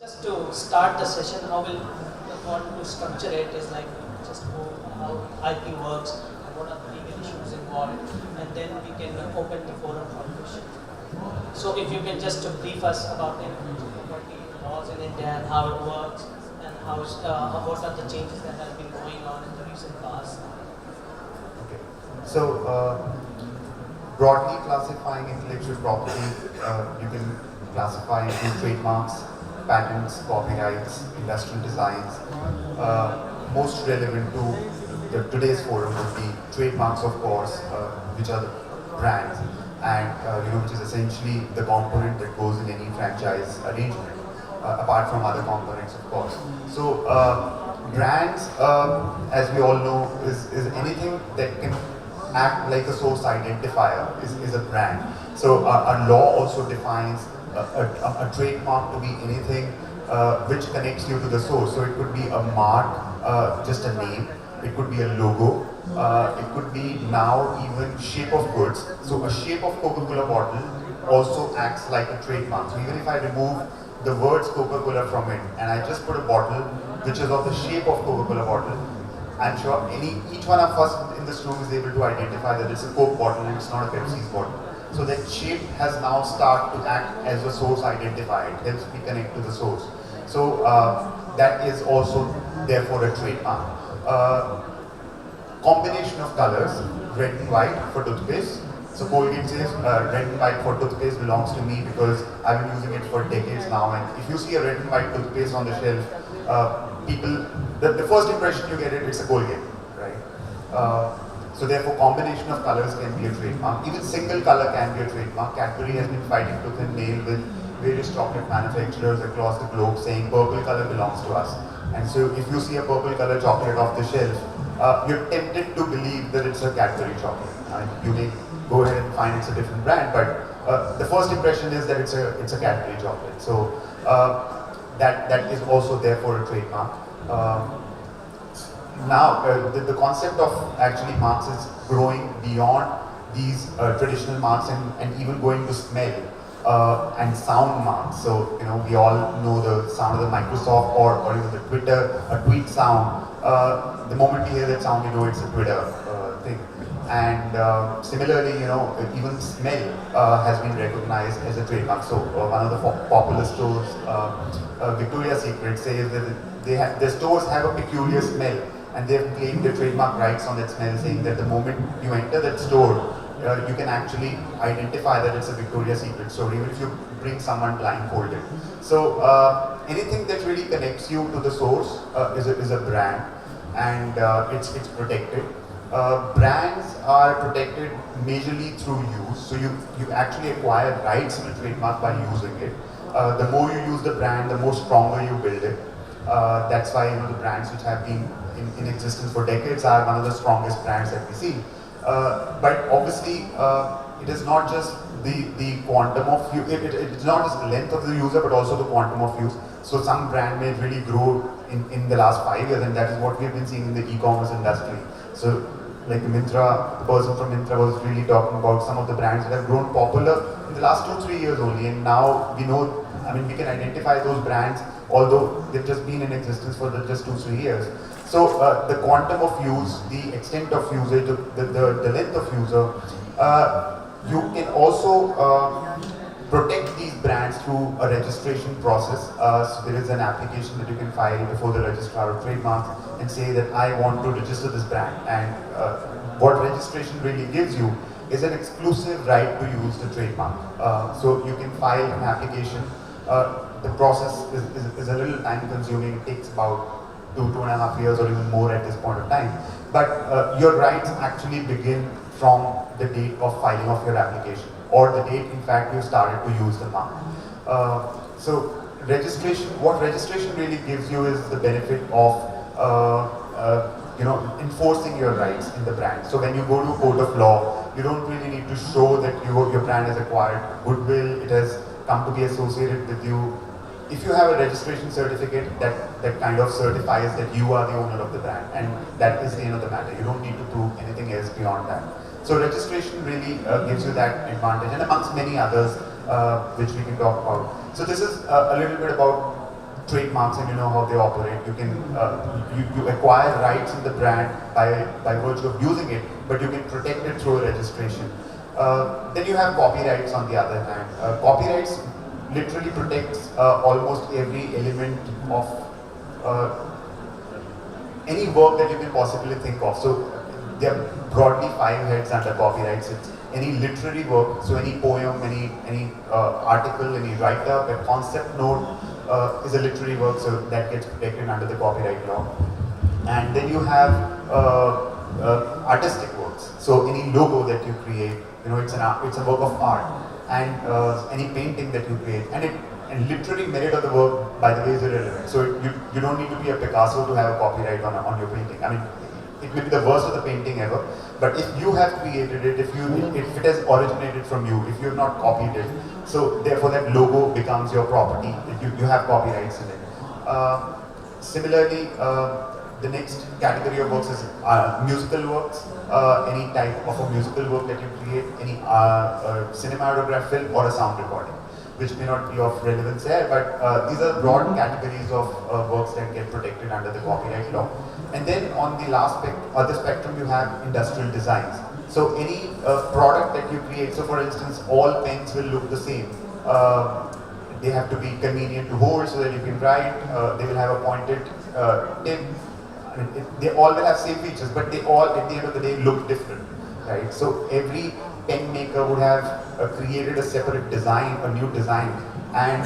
Just to start the session, how we'll want to structure it is like just how IP works and what are the legal issues involved, and then we can open the forum for questions. So if you can just brief us about the property laws in India and how it works and what are the changes that have been going on in the recent past. Okay. So, broadly classifying intellectual property, you can classify into trademarks, patents, copyrights, industrial designs. Most relevant to today's forum would be trademarks, of course, which are the brands, and which is essentially the component that goes in any franchise arrangement, apart from other components, of course. So, brands, as we all know, is anything that can act like a source identifier is a brand. So our law also defines a trademark to be anything which connects you to the source. So it could be a mark, just a name. It could be a logo. It could be now even shape of goods. So a shape of Coca-Cola bottle also acts like a trademark. So even if I remove the words Coca-Cola from it and I just put a bottle which is of the shape of Coca-Cola bottle, I'm sure each one of us in this room is able to identify that it's a Coke bottle and it's not a Pepsi's bottle. So that shape has now started to act as a source identifier. It helps me connect to the source. So that is also therefore a trademark. Combination of colors, red and white for toothpaste. So Colgate says red and white for toothpaste belongs to me because I've been using it for decades now. And if you see a red and white toothpaste on the shelf, the first impression you get it's a Colgate, right? So therefore combination of colors can be a trademark. Even single color can be a trademark. Cadbury has been fighting tooth and nail with various chocolate manufacturers across the globe saying purple color belongs to us. And so if you see a purple color chocolate off the shelf, you're tempted to believe that it's a Cadbury chocolate. You may go ahead and find it's a different brand, but the first impression is that it's a Cadbury chocolate. So that is also therefore a trademark. Now, the concept of actually marks is growing beyond these traditional marks and even going to smell and sound marks. So, we all know the sound of the Microsoft or even the Twitter, a tweet sound. The moment you hear that sound, you know it's a Twitter thing. And similarly, even smell has been recognized as a trademark. So one of the popular stores, Victoria's Secret, says that their stores have a peculiar smell, and they've claimed the trademark rights on that smell, saying that the moment you enter that store, you can actually identify that it's a Victoria's Secret store, even if you bring someone blindfolded. So anything that really connects you to the source is a brand, and it's protected. Brands are protected majorly through use, so you actually acquire rights in a trademark by using it. The more you use the brand, the more stronger you build it. That's why the brands which have been in existence for decades are one of the strongest brands that we see. But obviously, it is not just the quantum of use, it's not just the length of the user, but also the quantum of use. So some brand may really grow in the last 5 years, and that is what we've been seeing in the e-commerce industry. So like Myntra, the person from Myntra was really talking about some of the brands that have grown popular in the last 2-3 years only, and now we know, we can identify those brands, although they've just been in existence for just 2-3 years. So the quantum of use, the extent of usage, the length of user, you can also protect these brands through a registration process. So there is an application that you can file before the registrar of trademarks and say that I want to register this brand. And what registration really gives you is an exclusive right to use the trademark. So you can file an application. The process is a little time consuming. It takes about 2.5 years or even more at this point of time. But your rights actually begin from the date of filing of your application, or the date in fact you started to use the mark. So what registration really gives you is the benefit of enforcing your rights in the brand. So when you go to a court of law, you don't really need to show that your brand has acquired goodwill, it has come to be associated with you. If you have a registration certificate, that kind of certifies that you are the owner of the brand, and that is the end of the matter. You don't need to prove anything else beyond that. So registration really gives you that advantage, and amongst many others which we can talk about. So this is a little bit about trademarks and you know how they operate. You can you acquire rights in the brand by virtue of using it, but you can protect it through a registration. Then you have copyrights on the other hand. Copyrights literally protects almost every element of any work that you can possibly think of. So there are broadly 5 heads under copyrights. It's any literary work, so any poem, any article, any write-up, a concept note is a literary work, so that gets protected under the copyright law. And then you have artistic works. So any logo that you create, you know, it's a work of art, and any painting that you create, and literary merit of the work, by the way, is irrelevant. So you don't need to be a Picasso to have a copyright on your painting. I mean, it may be the worst of the painting ever, but if you have created it, if it has originated from you, if you have not copied it, so therefore that logo becomes your property. You have copyrights in it. Similarly, the next category of works is musical works. Any type of a musical work that you create, any cinematograph film or a sound recording, which may not be of relevance here, but these are broad categories of works that get protected under the copyright law. And then on the other spectrum, you have industrial designs. So any product that you create, so for instance, all pens will look the same. They have to be convenient to hold so that you can write. They will have a pointed tip. I mean, they all will have same features, but they all, at the end of the day, look different, right? So every pen maker would have created a separate design, a new design, and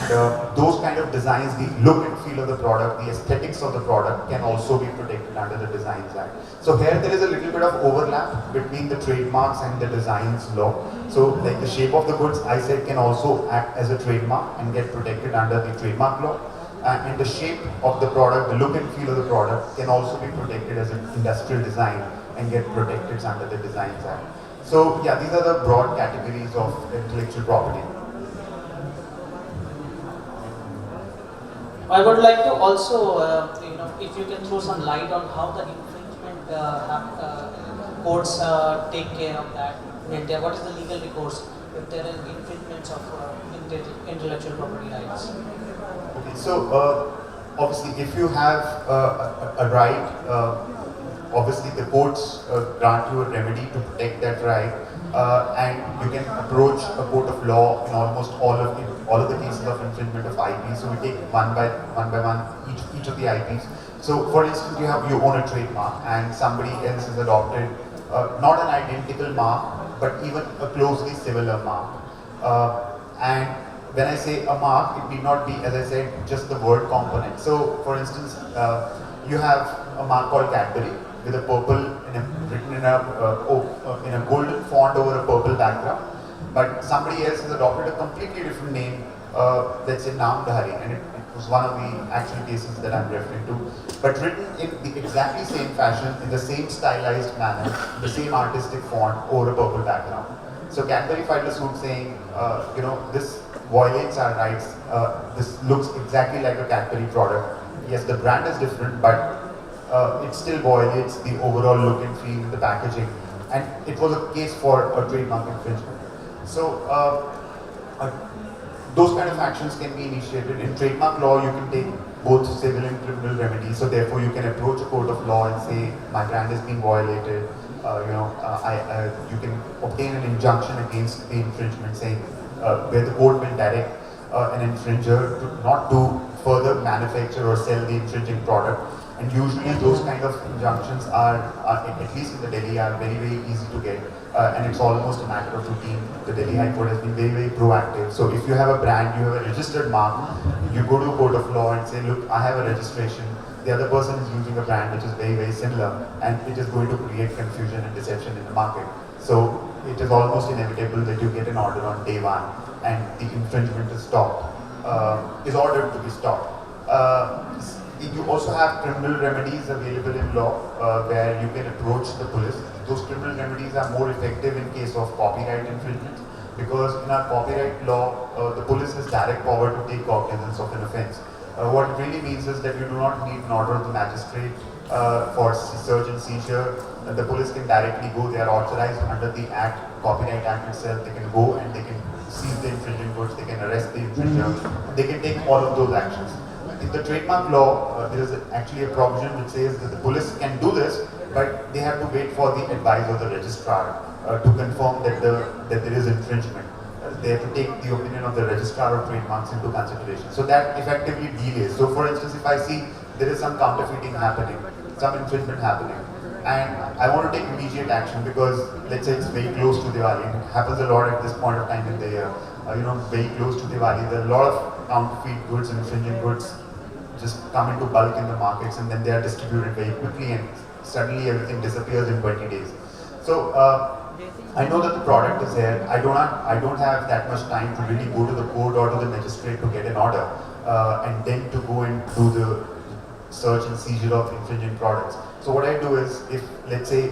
those kind of designs, the look and feel of the product, the aesthetics of the product can also be protected under the Designs Act. So here there is a little bit of overlap between the trademarks and the designs law. So like the shape of the goods, I said, can also act as a trademark and get protected under the trademark law. And the shape of the product, the look and feel of the product can also be protected as an industrial design and get protected under the Designs Act. So yeah, these are the broad categories of intellectual property. I would like to also, if you can throw some light on how the infringement courts take care of that in India. What is the legal recourse if there are infringements of intellectual property rights? Okay, so obviously, if you have a right, obviously the courts grant you a remedy to protect that right, and you can approach a court of law in almost all of the cases of infringement of IP. So we take one by one each of the IPs. So for instance, you own a trademark and somebody else has adopted not an identical mark, but even a closely similar mark. And when I say a mark, it need not be, as I said, just the word component. So for instance, you have a mark called Cadbury with a purple written in a golden font over a purple background, but somebody else has adopted a completely different name, let's say Namdhari, and it was one of the actual cases that I'm referring to, but written in the exactly same fashion, in the same stylized manner, the same artistic font over a purple background. So Cadbury filed a suit saying, this violates our rights. This looks exactly like a Cadbury product. Yes, the brand is different, but it still violates the overall look and feel in the packaging. And it was a case for a trademark infringement. So those kind of actions can be initiated. In trademark law, you can take both civil and criminal remedies. So therefore, you can approach a court of law and say, my brand is being violated. You can obtain an injunction against the infringement, saying where the court will direct an infringer to not to further manufacture or sell the infringing product. And usually those kind of injunctions are at least in the Delhi, are very, very easy to get. And it's almost a matter of routine. The Delhi High Court has been very, very proactive. So if you have a brand, you have a registered mark, you go to a court of law and say, look, I have a registration. The other person is using a brand which is very, very similar, and it is going to create confusion and deception in the market. So it is almost inevitable that you get an order on day one and the infringement is stopped, is ordered to be stopped. You also have criminal remedies available in law where you can approach the police. Those criminal remedies are more effective in case of copyright infringement, because in our copyright law, the police has direct power to take cognizance of an offence. What it really means is that you do not need an order of the magistrate for search and seizure. The police can directly go. They are authorized under the Act, Copyright Act itself. They can go and they can seize the infringing goods. They can arrest the infringer. They can take all of those actions. in the trademark law, there is actually a provision which says that the police can do this, but they have to wait for the advice of the registrar to confirm that there is infringement. They have to take the opinion of the registrar of trademarks into consideration. So that effectively delays. So for instance, if I see there is some counterfeiting happening, some infringement happening, and I want to take immediate action because let's say it's very close to Diwali, and it happens a lot at this point of time in the year. Very close to Diwali, there are a lot of counterfeit goods and infringing goods just come into bulk in the markets, and then they are distributed very quickly, and suddenly everything disappears in 20 days. So I know that the product is there. I don't have that much time to really go to the court or to the magistrate to get an order, and then to go and do the search and seizure of infringing products. So what I do is, if let's say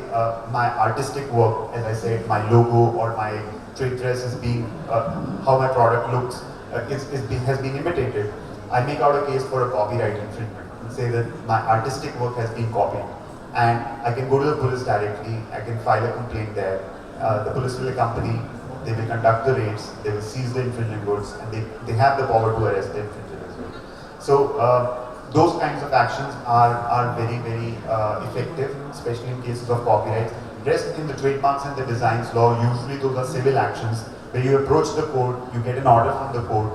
my artistic work, as I said, my logo or my trade dress is being, how my product looks, has been imitated, I make out a case for a copyright infringement and say that my artistic work has been copied. And I can go to the police directly, I can file a complaint there. The police will accompany, they will conduct the raids, they will seize the infringing goods, and they have the power to arrest the infringer as well. So those kinds of actions are very, very effective, especially in cases of copyrights. Rest in the trademarks and the designs law, usually those are civil actions where you approach the court, you get an order from the court.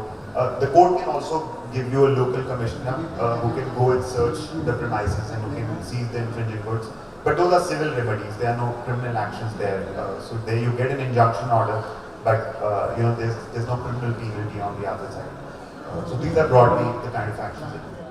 The court can also give you a local commissioner who can go and search the premises and who can seize the infringing goods. But those are civil remedies, there are no criminal actions there. So there you get an injunction order, but there's no criminal penalty on the other side. So these are broadly the kind of actions that